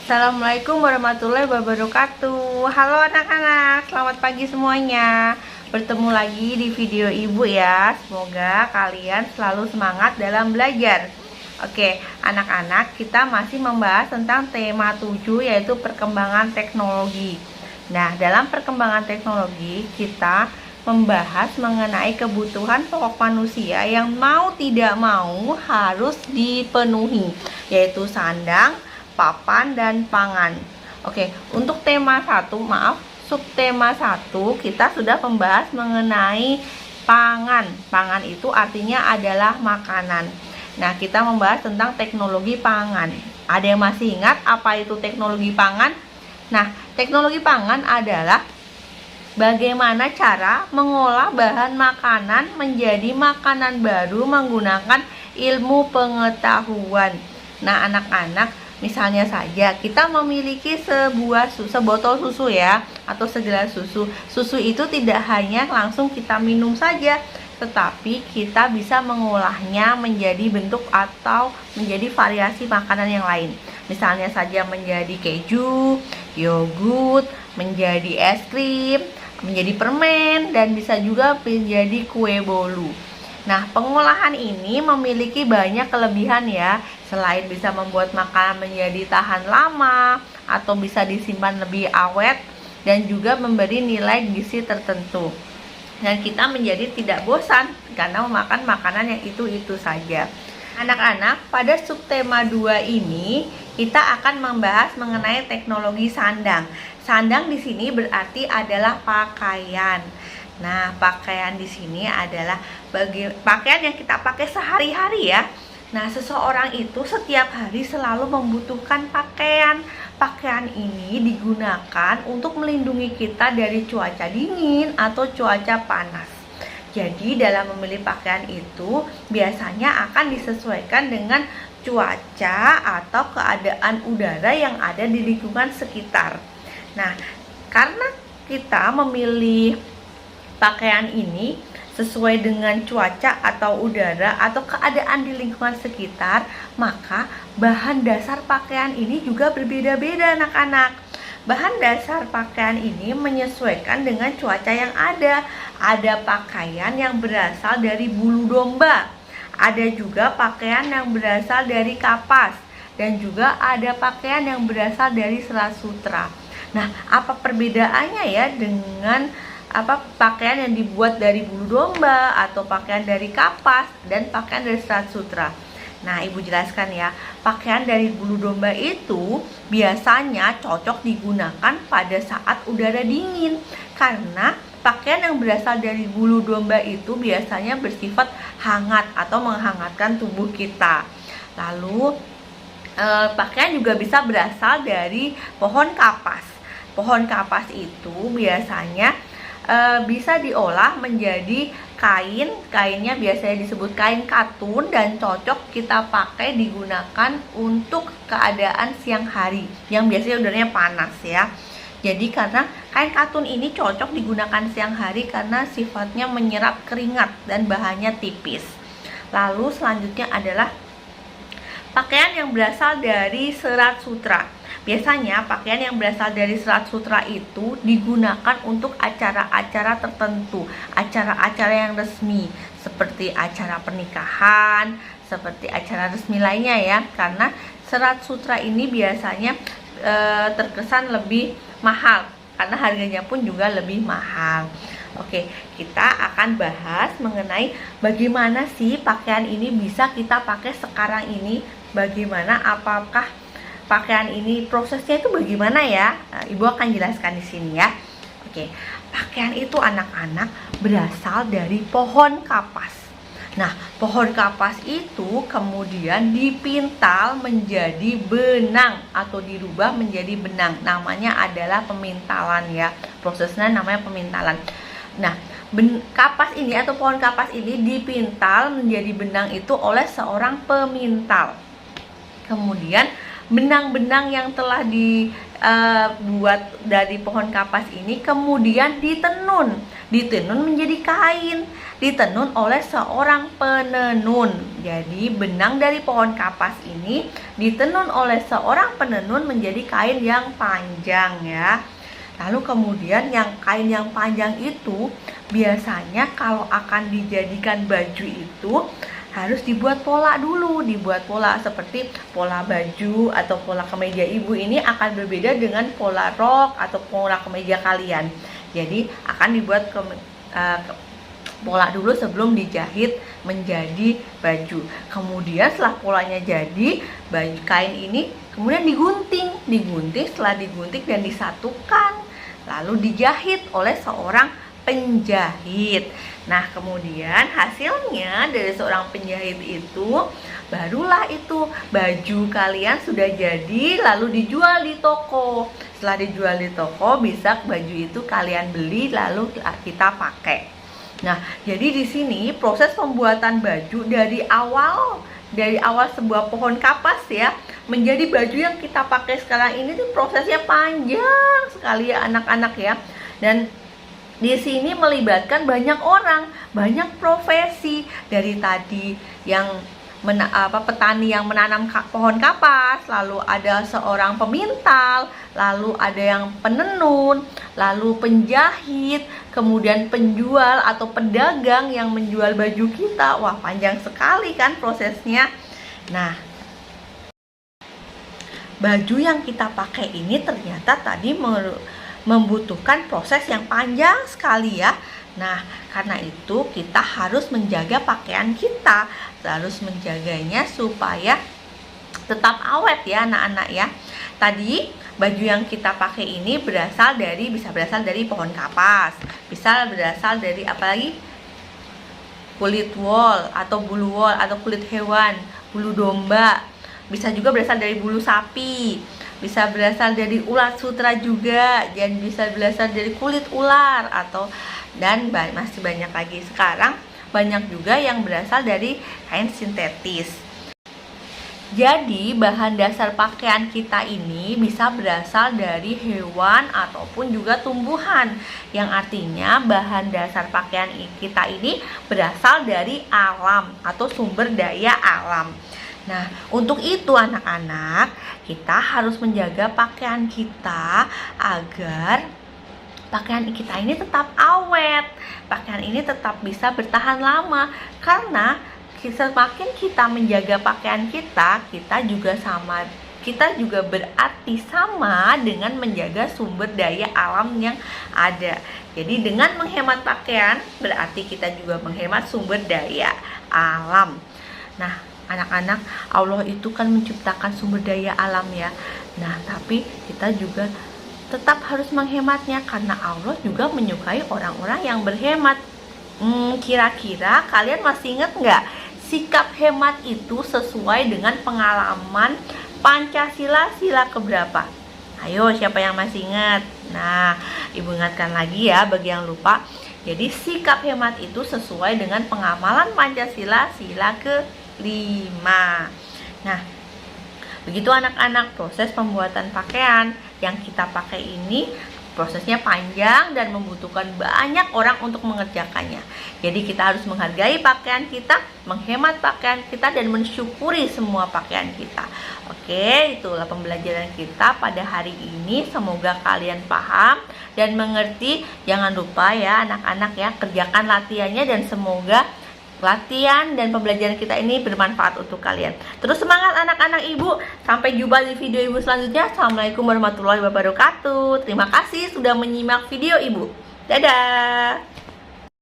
Assalamualaikum warahmatullahi wabarakatuh. Halo anak-anak, selamat pagi semuanya. Bertemu lagi di video ibu ya. Semoga kalian selalu semangat dalam belajar. Oke, anak-anak, kita masih membahas tentang tema 7, yaitu perkembangan teknologi. Nah, dalam perkembangan teknologi kita membahas mengenai kebutuhan pokok manusia yang mau tidak mau harus dipenuhi, yaitu sandang, papan, dan pangan. Oke, untuk tema 1, subtema 1 kita sudah membahas mengenai pangan. Pangan itu artinya adalah makanan. Nah, kita membahas tentang teknologi pangan. Ada yang masih ingat apa itu teknologi pangan? Nah, teknologi pangan adalah bagaimana cara mengolah bahan makanan menjadi makanan baru menggunakan ilmu pengetahuan. Nah, anak-anak, misalnya saja kita memiliki sebotol susu ya, atau segelas susu. Susu itu tidak hanya langsung kita minum saja, tetapi kita bisa mengolahnya menjadi bentuk atau menjadi variasi makanan yang lain. Misalnya saja menjadi keju, yogurt, menjadi es krim, menjadi permen, dan bisa juga menjadi kue bolu. Nah, pengolahan ini memiliki banyak kelebihan ya. Selain bisa membuat makanan menjadi tahan lama atau bisa disimpan lebih awet, dan juga memberi nilai gizi tertentu. Dan kita menjadi tidak bosan karena memakan makanan yang itu-itu saja. Anak-anak, pada subtema 2 ini kita akan membahas mengenai teknologi sandang. Sandang di sini berarti adalah pakaian. Nah, pakaian di sini adalah pakaian yang kita pakai sehari-hari ya. Nah, seseorang itu setiap hari selalu membutuhkan pakaian. Pakaian ini digunakan untuk melindungi kita dari cuaca dingin atau cuaca panas. Jadi, dalam memilih pakaian itu biasanya akan disesuaikan dengan cuaca atau keadaan udara yang ada di lingkungan sekitar. Nah, karena kita memilih pakaian ini sesuai dengan cuaca atau udara atau keadaan di lingkungan sekitar, maka bahan dasar pakaian ini juga berbeda-beda anak-anak. Bahan dasar pakaian ini menyesuaikan dengan cuaca yang ada. Ada pakaian yang berasal dari bulu domba, ada juga pakaian yang berasal dari kapas, dan juga ada pakaian yang berasal dari serat sutra. Nah, apa perbedaannya ya dengan pakaian yang dibuat dari bulu domba atau pakaian dari kapas dan pakaian dari serat sutra? Nah, ibu jelaskan ya. Pakaian dari bulu domba itu biasanya cocok digunakan pada saat udara dingin, karena pakaian yang berasal dari bulu domba itu biasanya bersifat hangat atau menghangatkan tubuh kita. Lalu pakaian juga bisa berasal dari pohon kapas. Pohon kapas itu biasanya bisa diolah menjadi kain. Kainnya biasanya disebut kain katun dan cocok kita pakai digunakan untuk keadaan siang hari yang biasanya udaranya panas ya. Jadi karena kain katun ini cocok digunakan siang hari karena sifatnya menyerap keringat dan bahannya tipis. Lalu selanjutnya adalah pakaian yang berasal dari serat sutra. Biasanya pakaian yang berasal dari serat sutra itu digunakan untuk acara-acara tertentu, acara-acara yang resmi, seperti acara pernikahan, seperti acara resmi lainnya ya. Karena serat sutra ini biasanya terkesan lebih mahal, karena harganya pun juga lebih mahal. Oke, kita akan bahas mengenai bagaimana sih pakaian ini bisa kita pakai sekarang ini. Bagaimana, apakah pakaian ini prosesnya itu bagaimana ya? Nah, ibu akan jelaskan di sini ya. Oke, pakaian itu anak-anak berasal dari pohon kapas. Nah, pohon kapas itu kemudian dipintal menjadi benang atau dirubah menjadi benang. Namanya adalah pemintalan ya. Prosesnya namanya pemintalan. Nah, kapas ini atau pohon kapas ini dipintal menjadi benang itu oleh seorang pemintal. Kemudian benang-benang yang telah dibuat dari pohon kapas ini kemudian ditenun menjadi kain. ditenun oleh seorang penenun. Jadi benang dari pohon kapas ini ditenun oleh seorang penenun menjadi kain yang panjang ya. Lalu kemudian kain yang panjang itu biasanya kalau akan dijadikan baju itu harus dibuat pola dulu, dibuat pola seperti pola baju atau pola kemeja ibu ini akan berbeda dengan pola rok atau pola kemeja kalian. Jadi akan dibuat pola dulu sebelum dijahit menjadi baju. Kemudian setelah polanya jadi, baju kain ini kemudian digunting. Setelah digunting dan disatukan, lalu dijahit oleh seorang penjahit. Nah, kemudian hasilnya dari seorang penjahit itu barulah itu baju kalian sudah jadi lalu dijual di toko. Setelah dijual di toko, bisa baju itu kalian beli lalu kita pakai. Nah, jadi di sini proses pembuatan baju dari awal sebuah pohon kapas ya menjadi baju yang kita pakai sekarang ini tuh prosesnya panjang sekali ya anak-anak ya. Dan di sini melibatkan banyak orang, banyak profesi, dari tadi yang petani yang menanam pohon kapas, lalu ada seorang pemintal, lalu ada yang penenun, lalu penjahit, kemudian penjual atau pedagang yang menjual baju kita. Wah, panjang sekali kan prosesnya. Nah, baju yang kita pakai ini ternyata tadi membutuhkan proses yang panjang sekali ya. Nah, karena itu kita harus menjaga pakaian kita, harus menjaganya supaya tetap awet ya anak-anak ya. Tadi baju yang kita pakai ini bisa berasal dari pohon kapas, bisa berasal dari apalagi kulit wol atau bulu wol atau kulit hewan, bulu domba, bisa juga berasal dari bulu sapi, bisa berasal dari ulat sutra juga, dan bisa berasal dari kulit ular dan masih banyak lagi. Sekarang banyak juga yang berasal dari kain sintetis. Jadi bahan dasar pakaian kita ini bisa berasal dari hewan ataupun juga tumbuhan, yang artinya bahan dasar pakaian kita ini berasal dari alam atau sumber daya alam. Nah, untuk itu anak-anak, kita harus menjaga pakaian kita agar pakaian kita ini tetap awet, pakaian ini tetap bisa bertahan lama. Karena semakin kita menjaga pakaian kita juga berarti sama dengan menjaga sumber daya alam yang ada. Jadi dengan menghemat pakaian berarti kita juga menghemat sumber daya alam. Nah, anak-anak, Allah itu kan menciptakan sumber daya alam ya. Nah, tapi kita juga tetap harus menghematnya karena Allah juga menyukai orang-orang yang berhemat. Kira-kira kalian masih ingat nggak? Sikap hemat itu sesuai dengan pengalaman Pancasila sila keberapa? Ayo, siapa yang masih ingat? Nah, Ibu ingatkan lagi ya bagi yang lupa. Jadi sikap hemat itu sesuai dengan pengamalan Pancasila sila ke-5. Nah, begitu anak-anak, proses pembuatan pakaian yang kita pakai ini prosesnya panjang dan membutuhkan banyak orang untuk mengerjakannya. Jadi kita harus menghargai pakaian kita, menghemat pakaian kita, dan mensyukuri semua pakaian kita. Oke, itulah pembelajaran kita pada hari ini. Semoga kalian paham dan mengerti. Jangan lupa ya anak-anak ya, kerjakan latihannya dan semoga latihan dan pembelajaran kita ini bermanfaat untuk kalian. Terus semangat anak-anak Ibu. Sampai jumpa di video Ibu selanjutnya. Assalamualaikum warahmatullahi wabarakatuh. Terima kasih sudah menyimak video Ibu. Dadah.